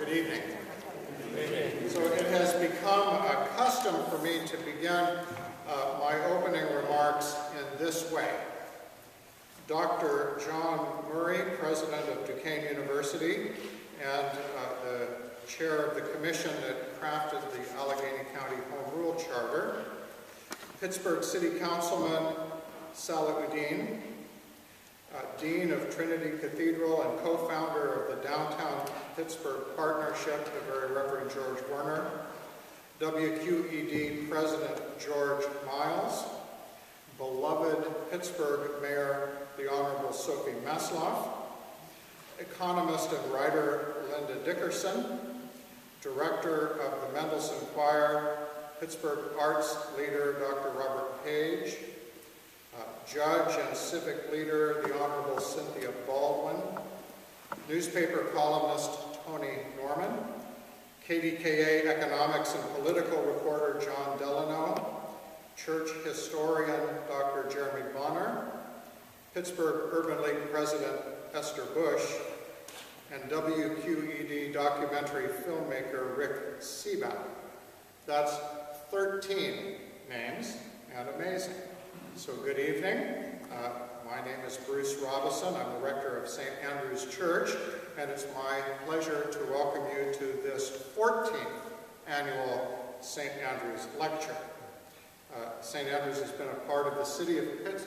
Good evening. So it has become a custom for me to begin my opening remarks in this way. Dr. John Murray, president of Duquesne University and the chair of the commission that crafted the Allegheny County Home Rule Charter, Pittsburgh City Councilman Salahuddin, Dean of Trinity Cathedral and co-founder of the Downtown Pittsburgh Partnership, the very Reverend George Werner, WQED President George Miles, beloved Pittsburgh Mayor the Honorable Sophie Mesloff, economist and writer Linda Dickerson, director of the Mendelssohn Choir, Pittsburgh arts leader Dr. Robert Page, judge and civic leader the Honorable Cynthia Baldwin, newspaper columnist Tony Norman, KDKA economics and political reporter John Delano, church historian Dr. Jeremy Bonner, Pittsburgh Urban League President Esther Bush, and WQED documentary filmmaker Rick Seaback. That's 13 names, and amazing. So good evening. My name is Bruce Robison. I'm the rector of St. Andrew's Church, and it's my pleasure to welcome you to this 14th annual St. Andrew's Lecture. St. Andrew's has been a part of the city of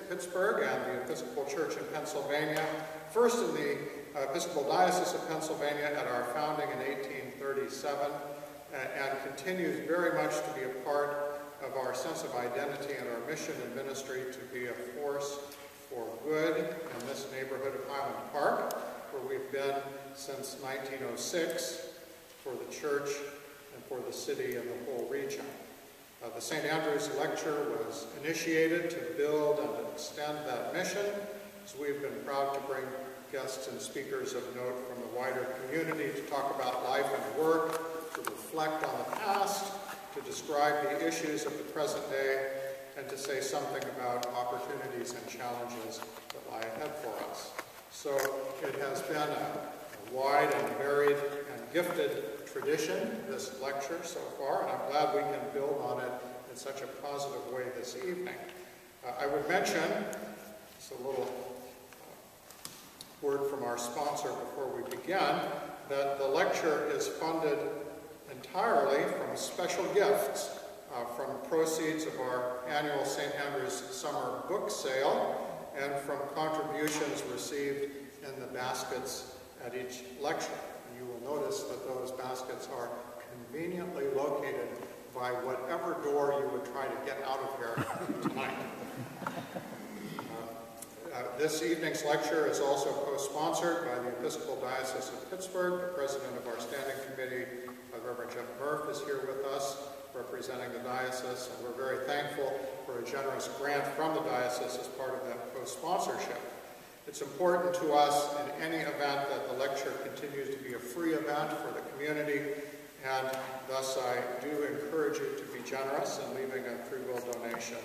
Pittsburgh and the Episcopal Church in Pennsylvania, first in the Episcopal Diocese of Pennsylvania at our founding in 1837, and continues very much to be a part of our sense of identity and our mission and ministry to be a force for good in this neighborhood of Highland Park, where we've been since 1906 for the church and for the city and the whole region. The St. Andrew's Lecture was initiated to build and extend that mission, so we've been proud to bring guests and speakers of note from the wider community to talk about life and work, to reflect on the past, to describe the issues of the present day, and to say something about opportunities and challenges that lie ahead for us. So it has been a wide and varied and gifted tradition, this lecture so far, and I'm glad we can build on it in such a positive way this evening. I would mention, just a little word from our sponsor before we begin, that the lecture is funded entirely from special gifts from proceeds of our annual St. Andrew's Summer Book Sale and from contributions received in the baskets at each lecture. And you will notice that those baskets are conveniently located by whatever door you would try to get out of here tonight. This evening's lecture is also co-sponsored by the Episcopal Diocese of Pittsburgh. The president of our standing committee, Reverend Jeff Murph, is here with us representing the diocese, and we're very thankful for a generous grant from the diocese as part of that co-sponsorship. It's important to us in any event that the lecture continues to be a free event for the community, and thus I do encourage you to be generous in leaving a free will donation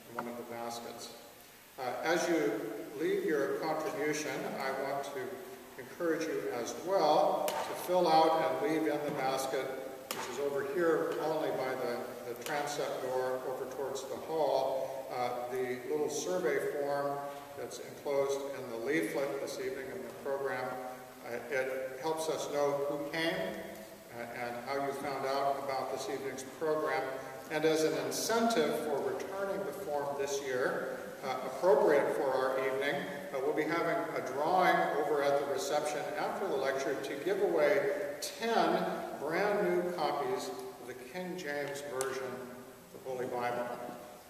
in one of the baskets. As you leave your contribution, I want to encourage you as well to fill out and leave in the basket, which is over here only by the transept door over towards the hall, the little survey form that's enclosed in the leaflet this evening in the program. It helps us know who came and how you found out about this evening's program. And as an incentive for returning the form this year, appropriate for our evening, we'll be having a drawing over at the reception after the lecture to give away 10 brand new copies of the King James Version of the Holy Bible.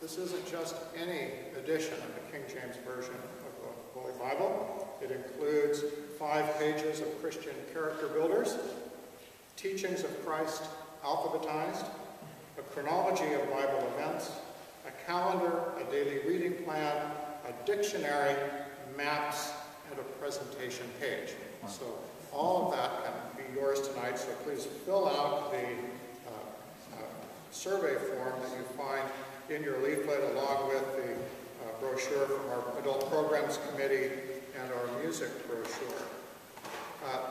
This isn't just any edition of the King James Version of the Holy Bible. It includes 5 pages of Christian character builders, teachings of Christ alphabetized, a chronology of Bible events, a calendar, a daily reading plan, a dictionary, maps, and a presentation page. So all of that can be yours tonight, so please fill out the survey form that you find in your leaflet along with the brochure from our Adult Programs Committee and our music brochure.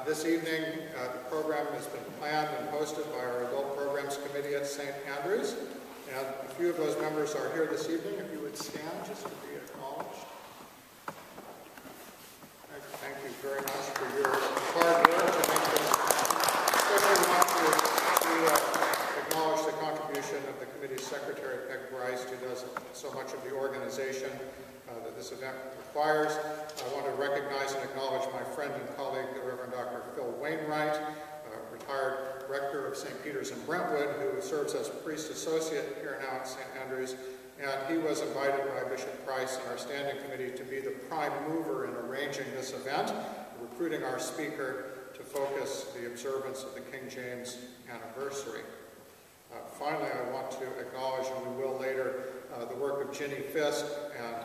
This evening, the program has been planned and hosted by our Adult Programs Committee at St. Andrews. And a few of those members are here this evening. If you would stand just to be acknowledged. Thank you very much for your hard work. I especially want to acknowledge the contribution of the committee's secretary, Peg Bryce, who does so much of the organization that this event requires. I want to recognize and acknowledge my friend and colleague, the Reverend Dr. Phil Wainwright, retired rector of St. Peter's in Brentwood, who serves as priest associate here now at St. Andrews. And he was invited by Bishop Price and our standing committee to be the prime mover in arranging this event, recruiting our speaker to focus the observance of the King James anniversary. Finally, I want to acknowledge, and we will later, the work of Ginny Fisk and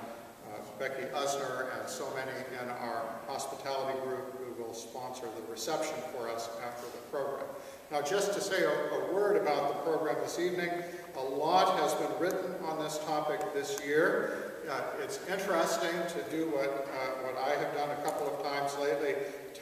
Becky Usner and so many in our hospitality group who will sponsor the reception for us after the program. Now, just to say a word about the program this evening, a lot has been written on this topic this year. It's interesting to do what I have done a couple of times lately,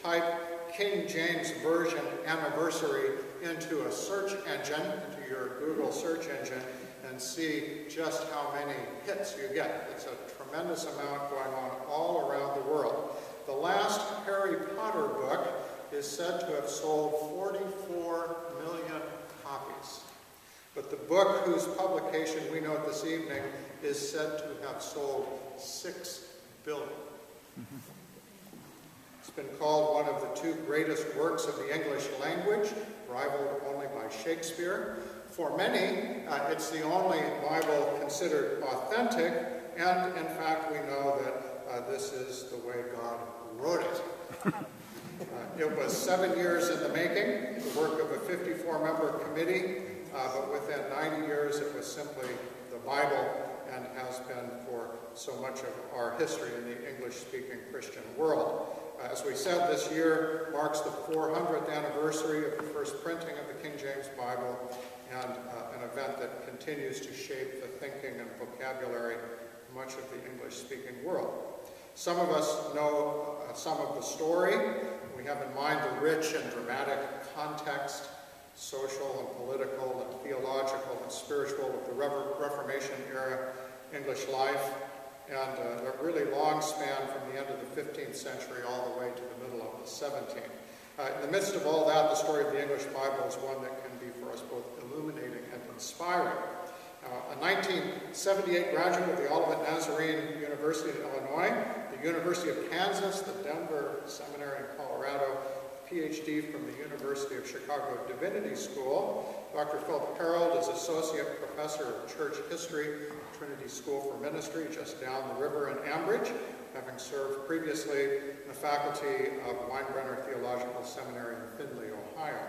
type King James Version anniversary into a search engine, into your Google search engine, and see just how many hits you get. It's a tremendous amount going on all around the world. The last Harry Potter book is said to have sold 44 million copies. But the book whose publication we note this evening is said to have sold 6 billion. It's been called one of the 2 greatest works of the English language, rivaled only by Shakespeare. For many, it's the only Bible considered authentic, and in fact we know that this is the way God wrote it. It was 7 years in the making, the work of a 54-member committee, but within 90 years it was simply the Bible and has been for so much of our history in the English-speaking Christian world. As we said, this year marks the 400th anniversary of the first printing of the King James Bible, and an event that continues to shape the thinking and vocabulary of much of the English-speaking world. Some of us know some of the story. We have in mind the rich and dramatic context, social and political and theological and spiritual of the Reformation era English life, and a really long span from the end of the 15th century all the way to the middle of the 17th. In the midst of all that, the story of the English Bible is one that can be for us both illuminating and inspiring. A 1978 graduate of the Olivet Nazarene University in Illinois, the University of Kansas, the Denver Seminary in Colorado, PhD from the University of Chicago Divinity School. Dr. Philip Harrold is Associate Professor of Church History, Trinity School for Ministry, just down the river in Ambridge, having served previously in the faculty of Weinbrenner Theological Seminary in Findlay, Ohio.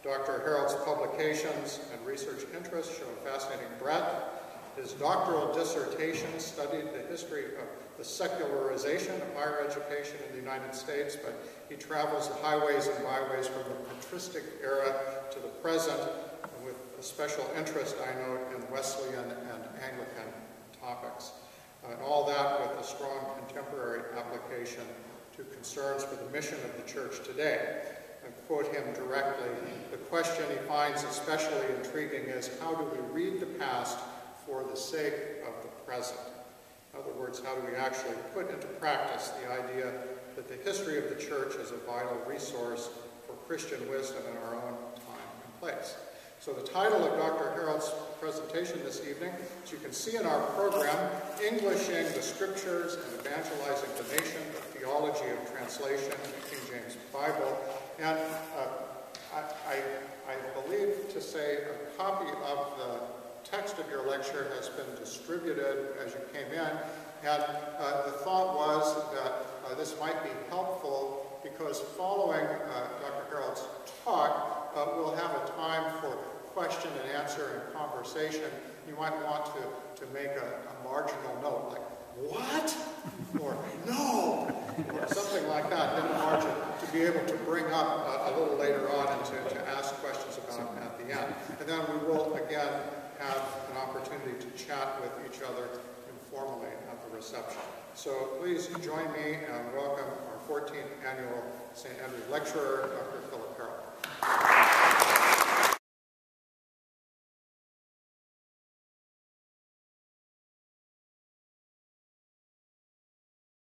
Dr. Harrold's publications and research interests show a fascinating breadth. His doctoral dissertation studied the history of the secularization of higher education in the United States, but he travels the highways and byways from the patristic era to the present, with a special interest, I note, in Wesleyan and Anglican topics. And all that with a strong contemporary application to concerns for the mission of the church today. I quote him directly, the question he finds especially intriguing is, how do we read the past for the sake of the present? In other words, how do we actually put into practice the idea that the history of the church is a vital resource for Christian wisdom in our own time and place? So the title of Dr. Harrold's presentation this evening, as you can see in our program, Englishing the Scriptures and Evangelizing the Nation, the Theology of Translation in the King James Bible. And I believe to say a copy of the text of your lecture has been distributed as you came in, and the thought was that this might be helpful because following Dr. Harrold's talk, we'll have a time for question and answer and conversation. You might want to make a marginal note, like, what? Or no? Or something like that in the margin to be able to bring up a little later on and to ask questions about at the end. And then we will again have an opportunity to chat with each other formally at the reception. So please join me and welcome our 14th annual St. Andrew Lecturer, Dr. Philip Harrold.